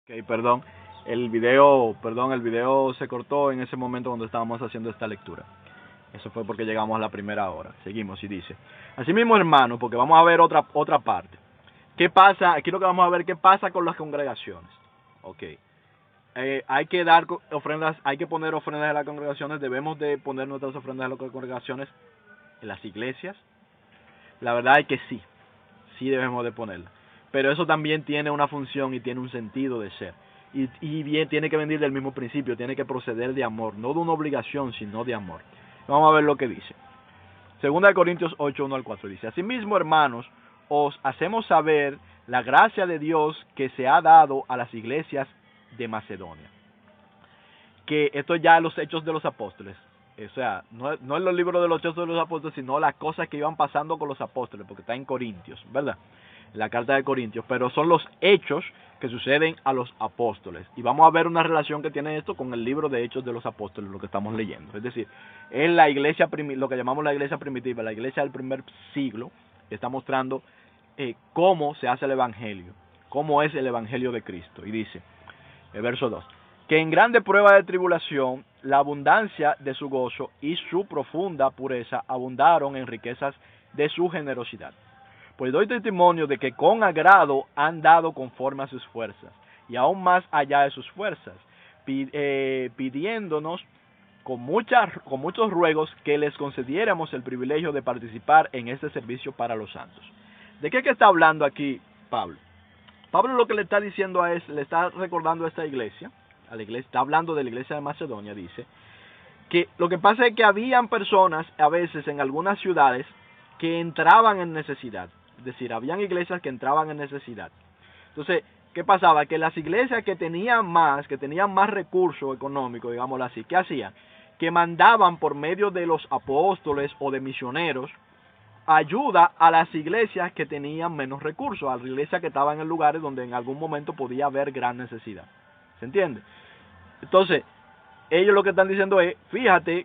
Ok, perdón. El video se cortó en ese momento cuando estábamos haciendo esta lectura. Eso fue porque llegamos a la primera hora. Seguimos y dice: Asimismo, hermanos, porque vamos a ver otra parte. ¿Qué pasa? Aquí lo que vamos a ver, qué pasa con las congregaciones. Ok. Hay que dar ofrendas, hay que poner ofrendas en las congregaciones. Debemos de poner nuestras ofrendas en las congregaciones, en las iglesias. La verdad es que sí debemos de ponerlas. Pero eso también tiene una función y tiene un sentido de ser. Y bien, tiene que venir del mismo principio, tiene que proceder de amor, no de una obligación, sino de amor. Vamos a ver lo que dice. Segunda de Corintios 8, 1 al 4 dice: Asimismo, hermanos, os hacemos saber la gracia de Dios que se ha dado a las iglesias de Macedonia. Que esto ya es los hechos de los apóstoles. O sea, no es los libros de los hechos de los apóstoles, sino las cosas que iban pasando con los apóstoles, porque está en Corintios, ¿verdad? En la carta de Corintios, pero son los hechos que suceden a los apóstoles. Y vamos a ver una relación que tiene esto con el libro de Hechos de los Apóstoles, lo que estamos leyendo. Es decir, es la iglesia, lo que llamamos la iglesia primitiva, la iglesia del primer siglo, que está mostrando cómo se hace el evangelio, cómo es el evangelio de Cristo. Y dice, el verso 2, que en grande prueba de tribulación, la abundancia de su gozo y su profunda pureza abundaron en riquezas de su generosidad. Pues doy testimonio de que con agrado han dado conforme a sus fuerzas, y aún más allá de sus fuerzas, pidiéndonos con muchos ruegos que les concediéramos el privilegio de participar en este servicio para los santos. ¿De qué está hablando aquí Pablo? Pablo lo que le está diciendo le está recordando a esta iglesia, está hablando de la iglesia de Macedonia, dice, que lo que pasa es que habían personas a veces en algunas ciudades que entraban en necesidad. Es decir, habían iglesias que entraban en necesidad. Entonces, ¿qué pasaba? Que las iglesias que tenían más recursos económicos, digámoslo así, ¿qué hacían? Que mandaban por medio de los apóstoles o de misioneros ayuda a las iglesias que tenían menos recursos, a las iglesias que estaban en lugares donde en algún momento podía haber gran necesidad. ¿Se entiende? Entonces, ellos lo que están diciendo es, fíjate,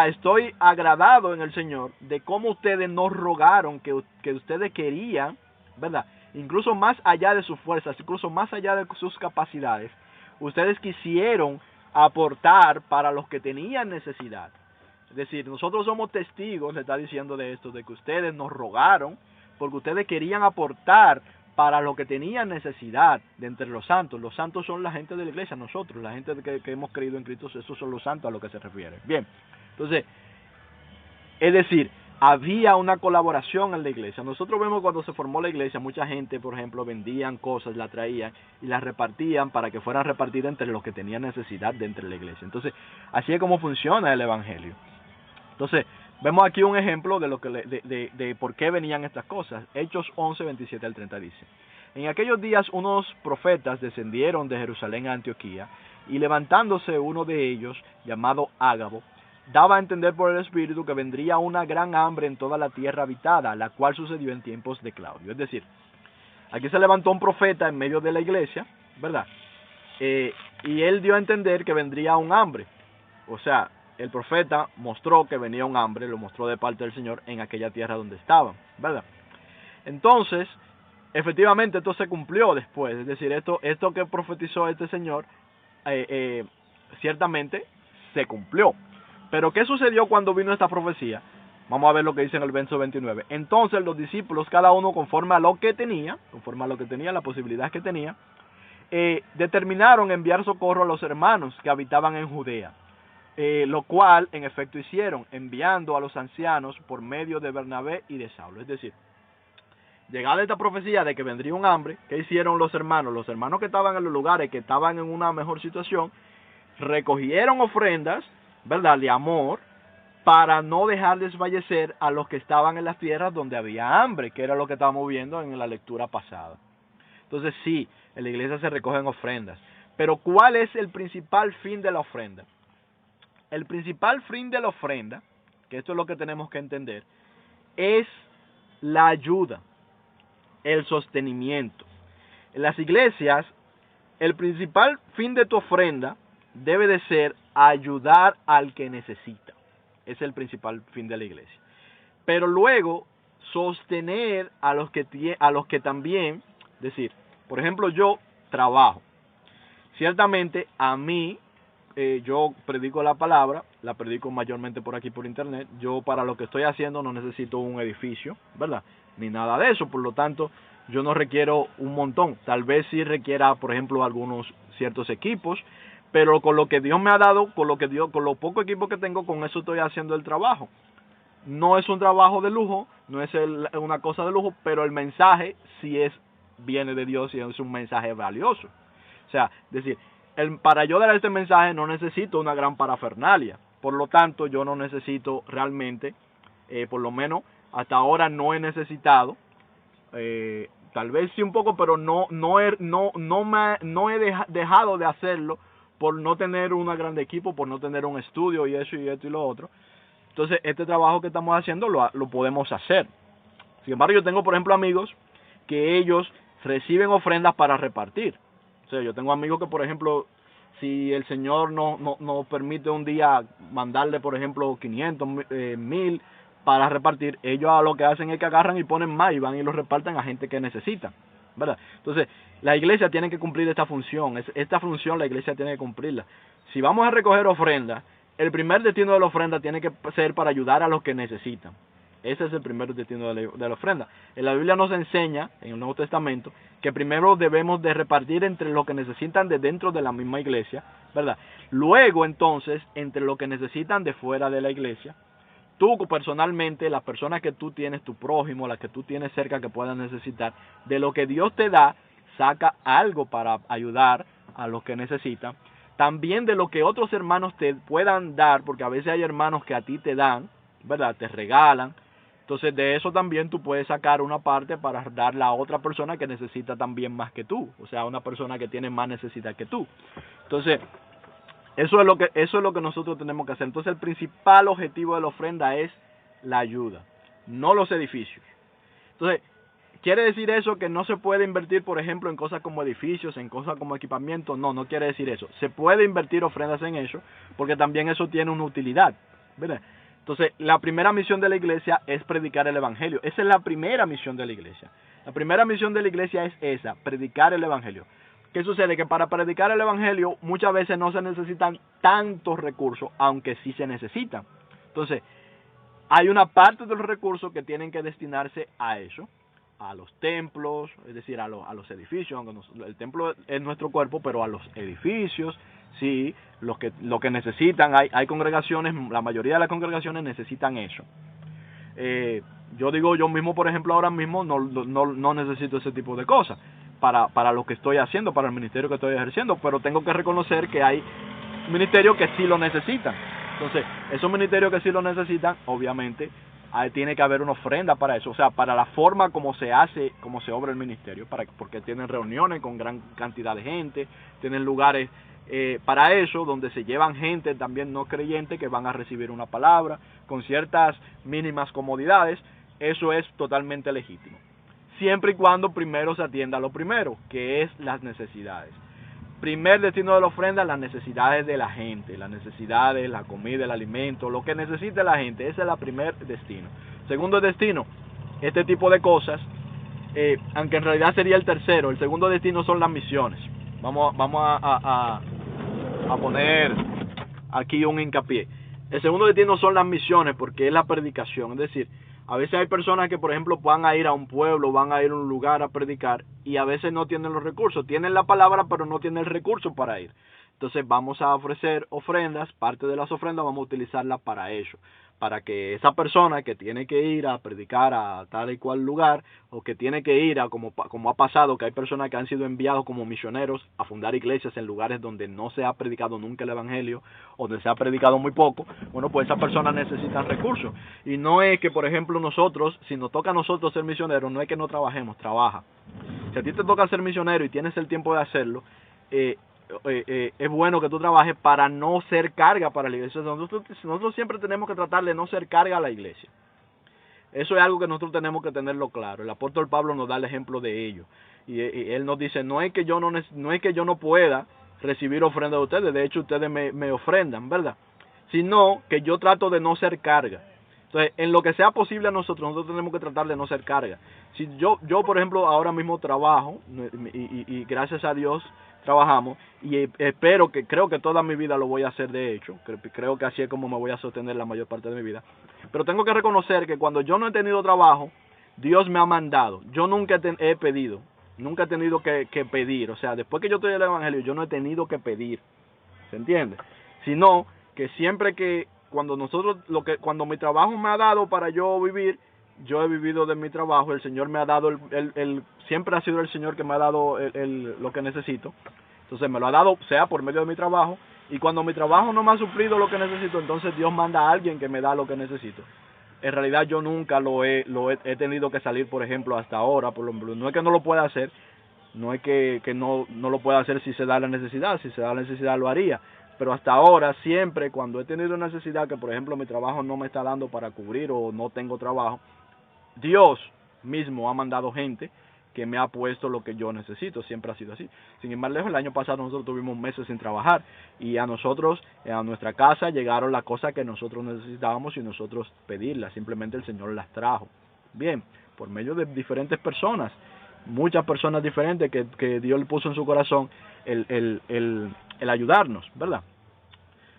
estoy agradado en el Señor de cómo ustedes nos rogaron que ustedes querían, ¿verdad? Incluso más allá de sus fuerzas, incluso más allá de sus capacidades, ustedes quisieron aportar para los que tenían necesidad. Es decir, nosotros somos testigos, le está diciendo de esto, de que ustedes nos rogaron porque ustedes querían aportar para lo que tenían necesidad de entre los santos. Los santos son la gente de la iglesia, nosotros, la gente que hemos creído en Cristo, esos son los santos a lo que se refiere. Bien, entonces, es decir, había una colaboración en la iglesia. Nosotros vemos cuando se formó la iglesia, mucha gente, por ejemplo, vendían cosas, las traían y las repartían para que fueran repartidas entre los que tenían necesidad de entre la iglesia. Entonces, así es como funciona el evangelio. Entonces, vemos aquí un ejemplo de de por qué venían estas cosas. Hechos 11, 27 al 30 dice: En aquellos días unos profetas descendieron de Jerusalén a Antioquía, y levantándose uno de ellos, llamado Ágabo, daba a entender por el Espíritu que vendría una gran hambre en toda la tierra habitada, la cual sucedió en tiempos de Claudio. Es decir, aquí se levantó un profeta en medio de la iglesia, ¿verdad? Y él dio a entender que vendría un hambre. O sea, el profeta mostró que venía un hambre, lo mostró de parte del Señor en aquella tierra donde estaban, ¿verdad? Entonces, efectivamente esto se cumplió después, es decir, esto que profetizó este Señor, ciertamente se cumplió. Pero ¿qué sucedió cuando vino esta profecía? Vamos a ver lo que dice en el verso 29. Entonces los discípulos, cada uno conforme a lo que tenía, la posibilidad que tenía, determinaron enviar socorro a los hermanos que habitaban en Judea. Lo cual en efecto hicieron, enviando a los ancianos por medio de Bernabé y de Saulo. Es decir, llegada esta profecía de que vendría un hambre, ¿qué hicieron los hermanos? Los hermanos que estaban en los lugares, que estaban en una mejor situación, recogieron ofrendas, ¿verdad?, de amor, para no dejar desfallecer a los que estaban en las tierras donde había hambre, que era lo que estábamos viendo en la lectura pasada. Entonces sí, en la iglesia se recogen ofrendas, pero ¿cuál es el principal fin de la ofrenda? El principal fin de la ofrenda, que esto es lo que tenemos que entender, es la ayuda, el sostenimiento. En las iglesias, el principal fin de tu ofrenda debe de ser ayudar al que necesita. Es el principal fin de la iglesia. Pero luego, sostener a los que también, decir, por ejemplo, yo trabajo. Ciertamente a mí, yo predico la palabra, la predico mayormente por aquí por internet. Yo para lo que estoy haciendo no necesito un edificio, ¿verdad? Ni nada de eso, por lo tanto yo no requiero un montón. Tal vez sí requiera, por ejemplo, algunos ciertos equipos, pero con lo que Dios me ha dado, con los pocos equipos que tengo, con eso estoy haciendo el trabajo. No es un trabajo de lujo, no es una cosa de lujo, pero el mensaje sí viene de Dios y es un mensaje valioso. O sea, es decir, para yo dar este mensaje no necesito una gran parafernalia. Por lo tanto, yo no necesito realmente, por lo menos hasta ahora no he necesitado, tal vez sí un poco, pero no he dejado de hacerlo por no tener un gran equipo, por no tener un estudio y eso y esto y lo otro. Entonces, este trabajo que estamos haciendo lo podemos hacer. Sin embargo, yo tengo, por ejemplo, amigos que ellos reciben ofrendas para repartir. O sea, yo tengo amigos que, por ejemplo, si el Señor nos permite un día mandarle, por ejemplo, 500, 1000 para repartir, ellos lo que hacen es que agarran y ponen más y van y lo reparten a gente que necesita, ¿verdad? Entonces, la iglesia tiene que cumplir esta función. Esta función la iglesia tiene que cumplirla. Si vamos a recoger ofrendas, el primer destino de la ofrenda tiene que ser para ayudar a los que necesitan. Ese es el primer destino de la ofrenda. En la Biblia nos enseña, en el Nuevo Testamento, que primero debemos de repartir entre los que necesitan de dentro de la misma iglesia, ¿verdad? Luego, entonces, entre los que necesitan de fuera de la iglesia. Tú personalmente, las personas que tú tienes, tu prójimo, las que tú tienes cerca que puedan necesitar, de lo que Dios te da, saca algo para ayudar a los que necesitan. También de lo que otros hermanos te puedan dar, porque a veces hay hermanos que a ti te dan, ¿verdad? Te regalan. Entonces de eso también tú puedes sacar una parte para darle a otra persona que necesita también más que tú. O sea, una persona que tiene más necesidad que tú. Entonces, eso es lo que nosotros tenemos que hacer. Entonces el principal objetivo de la ofrenda es la ayuda, no los edificios. Entonces, ¿quiere decir eso que no se puede invertir, por ejemplo, en cosas como edificios, en cosas como equipamiento? No, no quiere decir eso. Se puede invertir ofrendas en eso, porque también eso tiene una utilidad, ¿verdad? Entonces, la primera misión de la iglesia es predicar el evangelio. Esa es la primera misión de la iglesia. La primera misión de la iglesia es esa, predicar el evangelio. ¿Qué sucede? Que para predicar el evangelio muchas veces no se necesitan tantos recursos, aunque sí se necesitan. Entonces, hay una parte de los recursos que tienen que destinarse a eso, a los templos, es decir, a los edificios, aunque el templo es nuestro cuerpo, pero a los edificios, sí, lo que necesitan, hay congregaciones, la mayoría de las congregaciones necesitan eso. Yo mismo, por ejemplo, ahora mismo no necesito ese tipo de cosas para lo que estoy haciendo, para el ministerio que estoy ejerciendo, pero tengo que reconocer que hay ministerios que sí lo necesitan. Entonces, esos ministerios que sí lo necesitan, obviamente, tiene que haber una ofrenda para eso, o sea, para la forma como se hace, como se obra el ministerio, porque tienen reuniones con gran cantidad de gente, tienen lugares para eso, donde se llevan gente también no creyente que van a recibir una palabra, con ciertas mínimas comodidades. Eso es totalmente legítimo, siempre y cuando primero se atienda a lo primero, que es las necesidades. Primer destino de la ofrenda, las necesidades de la gente, las necesidades, la comida, el alimento, lo que necesite la gente, ese es el primer destino. Segundo destino, este tipo de cosas, aunque en realidad sería el tercero, el segundo destino son las misiones. Vamos a poner aquí un hincapié. El segundo destino son las misiones, porque es la predicación, es decir, a veces hay personas que, por ejemplo, van a ir a un pueblo, van a ir a un lugar a predicar y a veces no tienen los recursos. Tienen la palabra, pero no tienen el recurso para ir. Entonces vamos a ofrecer ofrendas, parte de las ofrendas vamos a utilizarlas para eso. Para que esa persona que tiene que ir a predicar a tal y cual lugar, o que tiene que ir a, como ha pasado, que hay personas que han sido enviados como misioneros a fundar iglesias en lugares donde no se ha predicado nunca el evangelio, o donde se ha predicado muy poco, bueno, pues esas personas necesitan recursos. Y no es que, por ejemplo, nosotros, si nos toca a nosotros ser misioneros, no es que no trabajemos, trabaja. Si a ti te toca ser misionero y tienes el tiempo de hacerlo, es bueno que tú trabajes para no ser carga para la iglesia. Nosotros siempre tenemos que tratar de no ser carga a la iglesia. Eso es algo que nosotros tenemos que tenerlo claro. El apóstol Pablo nos da el ejemplo de ello. Y él nos dice, no es que yo no pueda recibir ofrenda de ustedes, de hecho ustedes me ofrendan, ¿verdad? Sino que yo trato de no ser carga. Entonces, en lo que sea posible a nosotros tenemos que tratar de no ser carga. Si yo por ejemplo, ahora mismo trabajo, y gracias a Dios trabajamos, y creo que toda mi vida lo voy a hacer de hecho, creo que así es como me voy a sostener la mayor parte de mi vida, pero tengo que reconocer que cuando yo no he tenido trabajo, Dios me ha mandado, yo nunca he pedido, nunca he tenido que pedir, o sea, después que yo estoy en el Evangelio, yo no he tenido que pedir, ¿se entiende? Sino que siempre que cuando mi trabajo me ha dado para yo vivir, yo he vivido de mi trabajo, el Señor me ha dado siempre ha sido el Señor que me ha dado lo que necesito. Entonces me lo ha dado sea por medio de mi trabajo, y cuando mi trabajo no me ha suplido lo que necesito, entonces Dios manda a alguien que me da lo que necesito. En realidad yo nunca he tenido que salir, por ejemplo, hasta ahora, por ejemplo, no es que no lo pueda hacer, no es que no lo pueda hacer si se da la necesidad, si se da la necesidad lo haría, pero hasta ahora siempre cuando he tenido necesidad, que por ejemplo mi trabajo no me está dando para cubrir o no tengo trabajo, Dios mismo ha mandado gente que me ha puesto lo que yo necesito, siempre ha sido así. Sin embargo, el año pasado nosotros tuvimos meses sin trabajar y a nuestra casa llegaron las cosas que nosotros necesitábamos y nosotros pedirlas, simplemente el Señor las trajo. Bien, por medio de diferentes personas, muchas personas diferentes que Dios le puso en su corazón el ayudarnos, ¿verdad?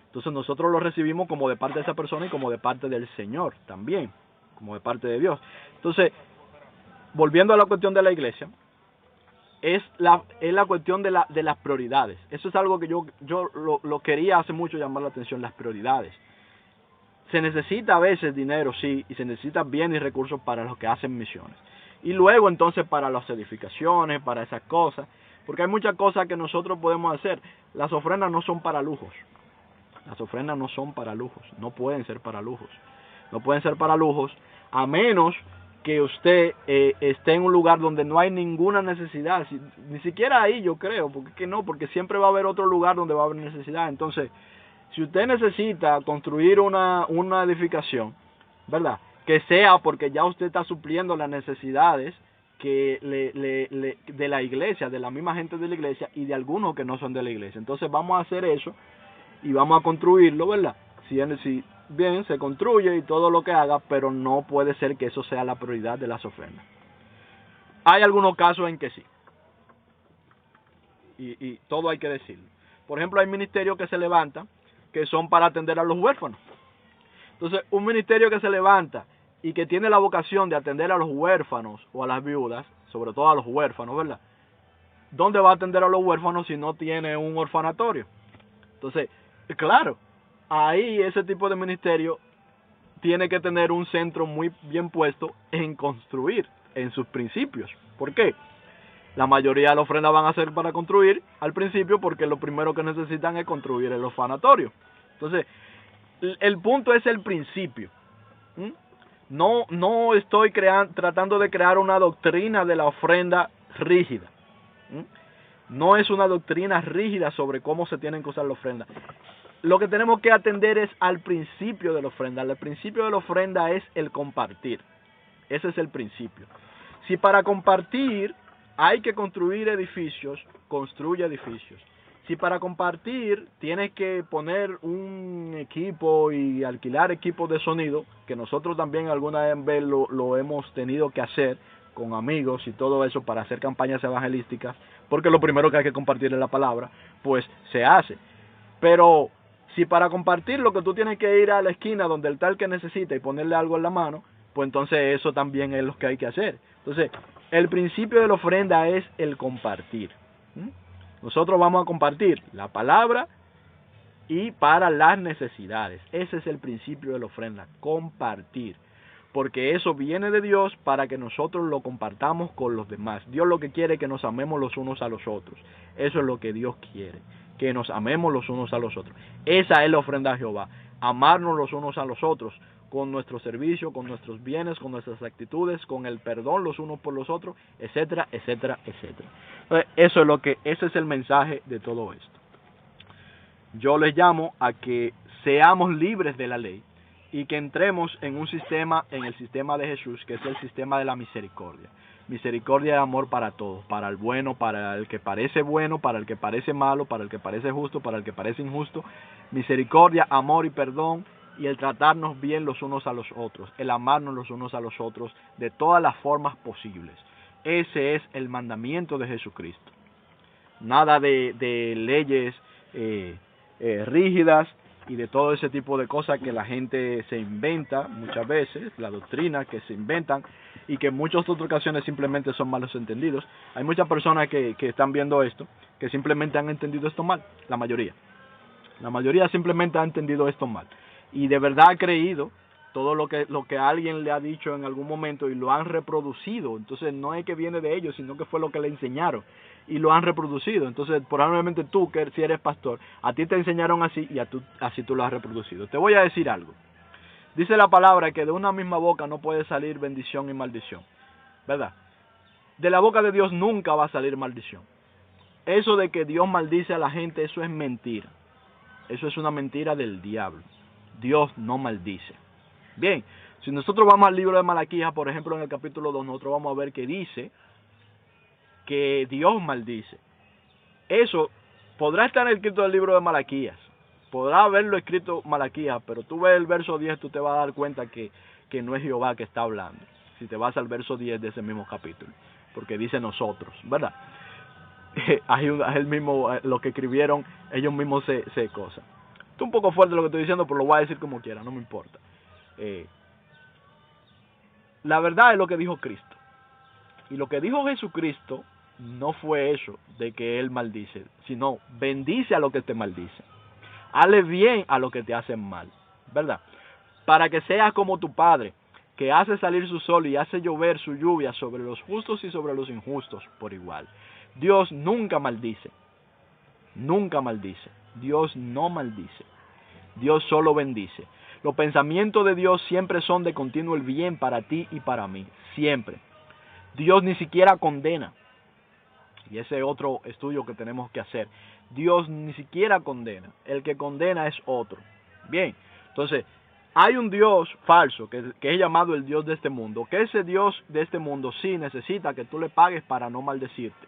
Entonces nosotros lo recibimos como de parte de esa persona y como de parte del Señor también, como de parte de Dios. Entonces, volviendo a la cuestión de la iglesia, es la cuestión de las prioridades. Eso es algo que yo lo quería hace mucho llamar la atención, las prioridades. Se necesita a veces dinero, sí, y se necesita bienes y recursos para los que hacen misiones. Y luego entonces para las edificaciones, para esas cosas, porque hay muchas cosas que nosotros podemos hacer. Las ofrendas no son para lujos. Las ofrendas no son para lujos, no pueden ser para lujos. No pueden ser para lujos a menos que usted esté en un lugar donde no hay ninguna necesidad, ni siquiera ahí yo creo, porque siempre va a haber otro lugar donde va a haber necesidad. Entonces, si usted necesita construir una edificación, ¿verdad? Que sea porque ya usted está supliendo las necesidades que de la iglesia, de la misma gente de la iglesia y de algunos que no son de la iglesia. Entonces vamos a hacer eso y vamos a construirlo, ¿verdad? Si bien se construye y todo lo que haga, pero no puede ser que eso sea la prioridad de las ofrendas. Hay algunos casos en que sí, y todo hay que decirlo. Por ejemplo, hay ministerios que se levantan que son para atender a los huérfanos. Entonces, un ministerio que se levanta y que tiene la vocación de atender a los huérfanos o a las viudas, sobre todo a los huérfanos, ¿verdad? ¿Dónde va a atender a los huérfanos si no tiene un orfanatorio? Entonces, claro, ahí ese tipo de ministerio tiene que tener un centro muy bien puesto en construir, en sus principios. ¿Por qué? La mayoría de las ofrendas van a ser para construir al principio porque lo primero que necesitan es construir el orfanatorio. Entonces, el punto es el principio. No estoy tratando de crear una doctrina de la ofrenda rígida. No es una doctrina rígida sobre cómo se tienen que usar la ofrenda. Lo que tenemos que atender es al principio de la ofrenda. El principio de la ofrenda es el compartir. Ese es el principio. Si para compartir hay que construir edificios, construye edificios. Si para compartir tienes que poner un equipo y alquilar equipos de sonido, que nosotros también alguna vez lo hemos tenido que hacer con amigos y todo eso para hacer campañas evangelísticas, porque lo primero que hay que compartir es la palabra, pues se hace. Pero si para compartir lo que tú tienes que ir a la esquina donde el tal que necesita y ponerle algo en la mano, pues entonces eso también es lo que hay que hacer. Entonces, el principio de la ofrenda es el compartir. Nosotros vamos a compartir la palabra y para las necesidades. Ese es el principio de la ofrenda, compartir. Porque eso viene de Dios para que nosotros lo compartamos con los demás. Dios lo que quiere es que nos amemos los unos a los otros. Eso es lo que Dios quiere, que nos amemos los unos a los otros. Esa es la ofrenda a Jehová, amarnos los unos a los otros, con nuestro servicio, con nuestros bienes, con nuestras actitudes, con el perdón los unos por los otros, etcétera, etcétera, etcétera. Entonces, ese es el mensaje de todo esto. Yo les llamo a que seamos libres de la ley y que entremos en un sistema, en el sistema de Jesús, que es el sistema de la misericordia. Misericordia y amor para todos, para el bueno, para el que parece bueno, para el que parece malo, para el que parece justo, para el que parece injusto. Misericordia, amor y perdón y el tratarnos bien los unos a los otros, el amarnos los unos a los otros de todas las formas posibles. Ese es el mandamiento de Jesucristo. Nada de leyes rígidas y de todo ese tipo de cosas que la gente se inventa muchas veces, la doctrina que se inventan y que en muchas otras ocasiones simplemente son malos entendidos. Hay muchas personas que están viendo esto, que simplemente han entendido esto mal, la mayoría. La mayoría simplemente ha entendido esto mal y de verdad ha creído todo lo que alguien le ha dicho en algún momento y lo han reproducido. Entonces no es que viene de ellos, sino que fue lo que le enseñaron y lo han reproducido. Entonces probablemente tú, que si eres pastor, a ti te enseñaron así y así tú lo has reproducido. Te voy a decir algo. Dice la palabra que de una misma boca no puede salir bendición y maldición, ¿verdad? De la boca de Dios nunca va a salir maldición. Eso de que Dios maldice a la gente, eso es mentira. Eso es una mentira del diablo. Dios no maldice. Bien, si nosotros vamos al libro de Malaquías, por ejemplo, en el capítulo 2, nosotros vamos a ver que dice que Dios maldice. Eso podrá estar escrito en el libro de Malaquías, podrá haberlo escrito Malaquías, pero tú ves el verso 10, tú te vas a dar cuenta que no es Jehová que está hablando, si te vas al verso 10 de ese mismo capítulo, porque dice nosotros, ¿verdad? Es el mismo, lo que escribieron, ellos mismos se cosa. Es un poco fuerte lo que estoy diciendo, pero lo voy a decir como quiera, no me importa. La verdad es lo que dijo Cristo. Y lo que dijo Jesucristo no fue eso de que Él maldice, sino bendice a lo que te maldice. Hazle bien a lo que te hacen mal, ¿verdad? Para que seas como tu Padre, que hace salir su sol y hace llover su lluvia sobre los justos y sobre los injustos por igual. Dios nunca maldice. Nunca maldice. Dios no maldice. Dios solo bendice. Los pensamientos de Dios siempre son de continuo el bien para ti y para mí. Siempre. Dios ni siquiera condena. Y ese es otro estudio que tenemos que hacer. Dios ni siquiera condena. El que condena es otro. Bien. Entonces, hay un Dios falso que es llamado el Dios de este mundo. Que ese Dios de este mundo sí necesita que tú le pagues para no maldecirte.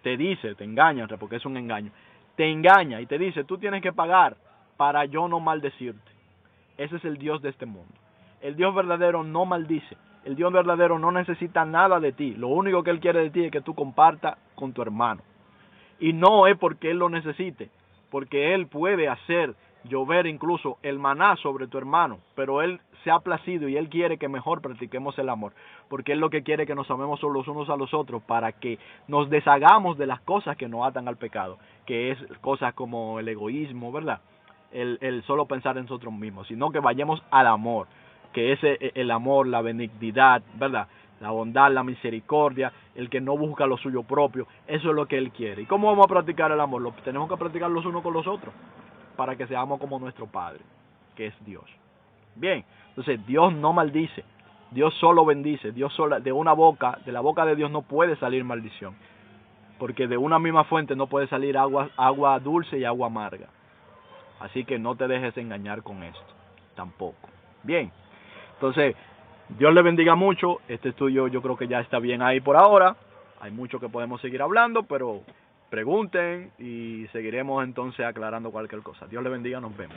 Te dice, te engaña, porque es un engaño. Te engaña y te dice, tú tienes que pagar para yo no maldecirte. Ese es el Dios de este mundo. El Dios verdadero no maldice. El Dios verdadero no necesita nada de ti. Lo único que Él quiere de ti es que tú compartas con tu hermano. Y no es porque Él lo necesite, porque Él puede hacer llover incluso el maná sobre tu hermano, pero Él se ha placido y Él quiere que mejor practiquemos el amor, porque Él lo que quiere es que nos amemos los unos a los otros para que nos deshagamos de las cosas que nos atan al pecado, que es cosas como el egoísmo, ¿verdad? El solo pensar en nosotros mismos, sino que vayamos al amor, que es el amor, la benignidad, ¿verdad? La bondad, la misericordia, el que no busca lo suyo propio, eso es lo que Él quiere. ¿Y cómo vamos a practicar el amor? Lo tenemos que practicar los unos con los otros, para que seamos como nuestro Padre, que es Dios. Bien, entonces Dios no maldice, Dios solo bendice, Dios solo, de la boca de Dios no puede salir maldición, porque de una misma fuente no puede salir agua dulce y agua amarga. Así que no te dejes engañar con esto, tampoco. Bien, entonces, Dios le bendiga mucho. Este estudio yo creo que ya está bien ahí por ahora. Hay mucho que podemos seguir hablando, pero pregunten y seguiremos entonces aclarando cualquier cosa. Dios le bendiga, nos vemos.